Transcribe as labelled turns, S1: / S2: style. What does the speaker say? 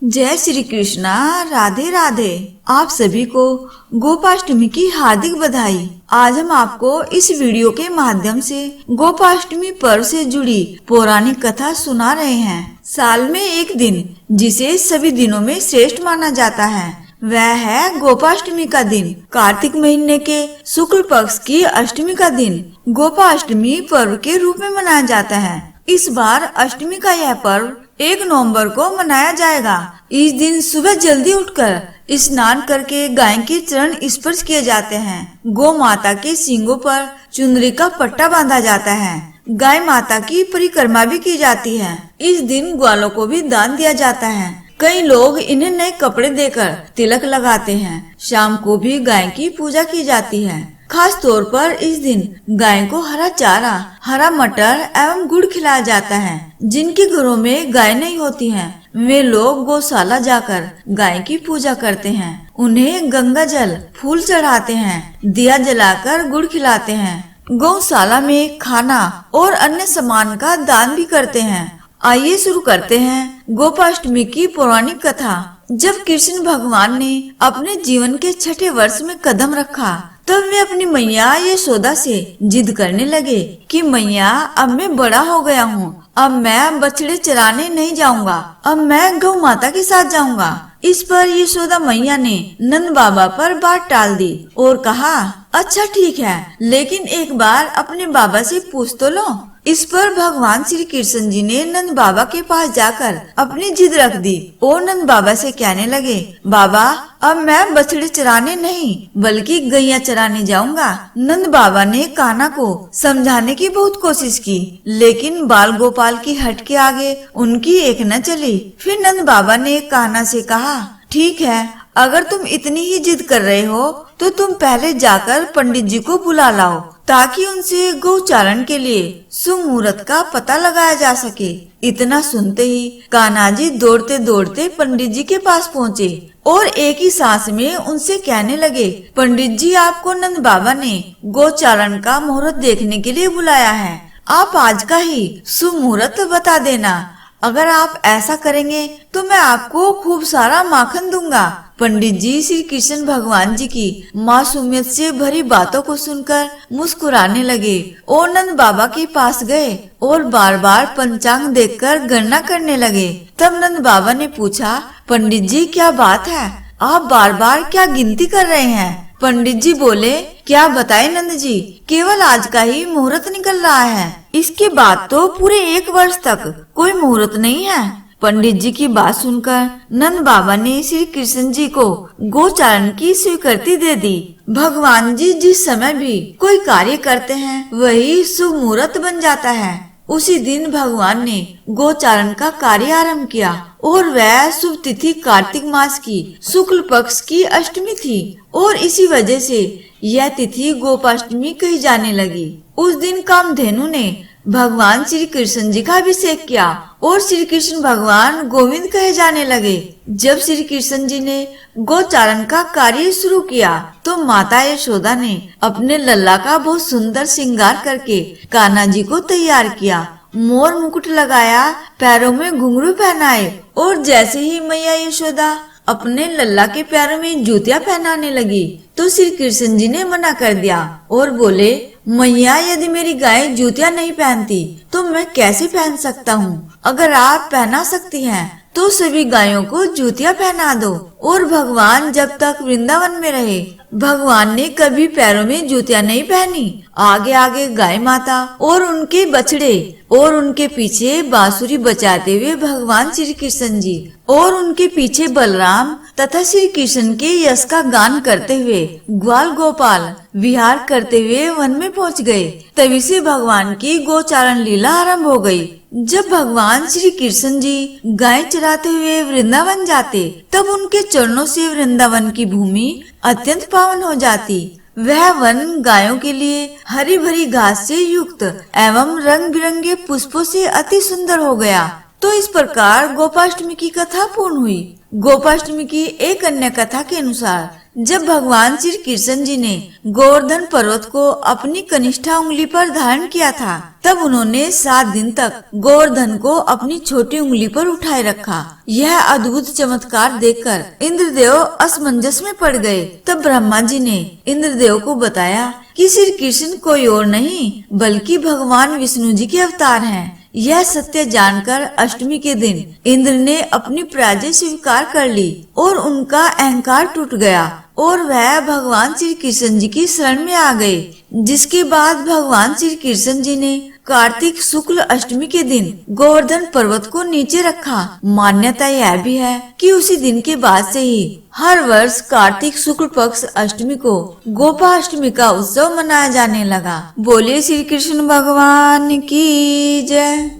S1: जय श्री कृष्णा। राधे राधे। आप सभी को गोपाष्टमी की हार्दिक बधाई। आज हम आपको इस वीडियो के माध्यम से गोपाष्टमी पर्व से जुड़ी पौराणिक कथा सुना रहे हैं। साल में एक दिन जिसे सभी दिनों में श्रेष्ठ माना जाता है वह है गोपाष्टमी का दिन। कार्तिक महीने के शुक्ल पक्ष की अष्टमी का दिन गोपाष्टमी पर्व के रूप में मनाया जाता है। इस बार अष्टमी का यह पर्व 1 नवंबर को मनाया जाएगा। इस दिन सुबह जल्दी उठकर स्नान करके गाय के चरण स्पर्श किए जाते हैं। गौ माता के सींगों पर चुनरी का पट्टा बांधा जाता है। गाय माता की परिक्रमा भी की जाती है। इस दिन ग्वालों को भी दान दिया जाता है। कई लोग इन्हें नए कपड़े देकर तिलक लगाते हैं। शाम को भी गाय की पूजा की जाती है। खास तौर पर इस दिन गाय को हरा चारा, हरा मटर एवं गुड़ खिलाया जाता है। जिनके घरों में गाय नहीं होती हैं, वे लोग गौशाला जाकर गाय की पूजा करते हैं। उन्हें गंगा जल, फूल चढ़ाते हैं, दिया जलाकर गुड़ खिलाते हैं। गौशाला में खाना और अन्य सामान का दान भी करते हैं। आइए शुरू करते हैं गोपाष्टमी की पौराणिक कथा। जब कृष्ण भगवान ने अपने जीवन के 6ठे वर्ष में कदम रखा तब वे अपनी मैया यशोदा से जिद करने लगे कि मैया, अब मैं बड़ा हो गया हूँ, अब मैं बछड़े चराने नहीं जाऊंगा, अब मैं गौ माता के साथ जाऊंगा। इस पर यशोदा मैया ने नंद बाबा पर बात टाल दी और कहा, अच्छा ठीक है, लेकिन एक बार अपने बाबा से पूछ तो लो। इस पर भगवान श्री कृष्ण जी ने नंद बाबा के पास जाकर अपनी जिद रख दी और नंद बाबा से कहने लगे, बाबा, अब मैं बछड़े चराने नहीं बल्कि गैया चराने जाऊंगा। नंद बाबा ने कान्हा को समझाने की बहुत कोशिश की, लेकिन बाल गोपाल की हट के आगे उनकी एक न चली। फिर नंद बाबा ने कान्हा से कहा, ठीक है, अगर तुम इतनी ही जिद कर रहे हो तो तुम पहले जाकर पंडित जी को बुला लाओ ताकि उनसे गौचारण के लिए सुमुहूर्त का पता लगाया जा सके। इतना सुनते ही कान्हा जी दौड़ते दौड़ते पंडित जी के पास पहुँचे और एक ही सांस में उनसे कहने लगे, पंडित जी, आपको नंद बाबा ने गौचारण का मुहूर्त देखने के लिए बुलाया है। आप आज का ही सुमुहूर्त बता देना। अगर आप ऐसा करेंगे तो मैं आपको खूब सारा माखन दूंगा। पंडित जी श्री कृष्ण भगवान जी की मासूमियत से भरी बातों को सुनकर मुस्कुराने लगे और नंद बाबा के पास गए और बार बार पंचांग देखकर गणना करने लगे। तब नंद बाबा ने पूछा, पंडित जी, क्या बात है, आप बार बार क्या गिनती कर रहे हैं? पंडित जी बोले, क्या बताए नंद जी, केवल आज का ही मुहूर्त निकल रहा है, इसके बाद तो पूरे 1 वर्ष तक कोई मुहूर्त नहीं है। पंडित जी की बात सुनकर नंद बाबा ने श्री कृष्ण जी को गोचारण की स्वीकृति दे दी। भगवान जी जिस समय भी कोई कार्य करते हैं वही शुभ मुहूर्त बन जाता है। उसी दिन भगवान ने गोचारण का कार्य आरंभ किया और वह शुभ तिथि कार्तिक मास की शुक्ल पक्ष की अष्टमी थी और इसी वजह से यह तिथि गोपाष्टमी कही जाने लगी। उस दिन कामधेनु ने भगवान श्री कृष्ण जी का अभिषेक किया और श्री कृष्ण भगवान गोविंद कहे जाने लगे। जब श्री कृष्ण जी ने गोचारण का कार्य शुरू किया तो माता यशोदा ने अपने लल्ला का बहुत सुंदर श्रृंगार करके कान्हा जी को तैयार किया। मोर मुकुट लगाया, पैरों में घुंघरू पहनाए और जैसे ही मैया यशोदा अपने लल्ला के पैरों में जूतियां पहनाने लगी तो श्री कृष्ण जी ने मना कर दिया और बोले, मैया, यदि मेरी गाय जूतियां नहीं पहनती तो मैं कैसे पहन सकता हूँ? अगर आप पहना सकती हैं तो सभी गायों को जूतियां पहना दो। और भगवान जब तक वृंदावन में रहे भगवान ने कभी पैरों में जूतियां नहीं पहनी। आगे आगे गाय माता और उनके बछड़े और उनके पीछे बांसुरी बजाते हुए भगवान श्री कृष्ण जी और उनके पीछे बलराम तथा श्री कृष्ण के यश का गान करते हुए ग्वाल गोपाल विहार करते हुए वन में पहुंच गए। तभी से भगवान की गोचारण लीला आरंभ हो गई। जब भगवान श्री कृष्ण जी गाय चराते हुए वृंदावन जाते तब उनके चरणों से वृंदावन की भूमि अत्यंत पावन हो जाती। वह वन गायों के लिए हरी भरी घास से युक्त एवं रंग बिरंगे पुष्पों से अति सुंदर हो गया। तो इस प्रकार गोपाष्टमी की कथा पूर्ण हुई। गोपाष्टमी की एक अन्य कथा के अनुसार जब भगवान श्री कृष्ण जी ने गोवर्धन पर्वत को अपनी कनिष्ठा उंगली पर धारण किया था, तब उन्होंने 7 दिन तक गोवर्धन को अपनी छोटी उंगली पर उठाए रखा। यह अद्भुत चमत्कार देखकर इंद्रदेव असमंजस में पड़ गए। तब ब्रह्मा जी ने इंद्रदेव को बताया कि श्री कृष्ण कोई और नहीं बल्कि भगवान विष्णु जी के अवतार हैं। यह सत्य जानकर अष्टमी के दिन इंद्र ने अपनी पराजय स्वीकार कर ली और उनका अहंकार टूट गया और वह भगवान श्री कृष्ण जी की शरण में आ गए। जिसके बाद भगवान श्री कृष्ण जी ने कार्तिक शुक्ल अष्टमी के दिन गोवर्धन पर्वत को नीचे रखा। मान्यता यह भी है कि उसी दिन के बाद से ही हर वर्ष कार्तिक शुक्ल पक्ष अष्टमी को गोपाष्टमी का उत्सव मनाया जाने लगा। बोलिए श्री कृष्ण भगवान की जय।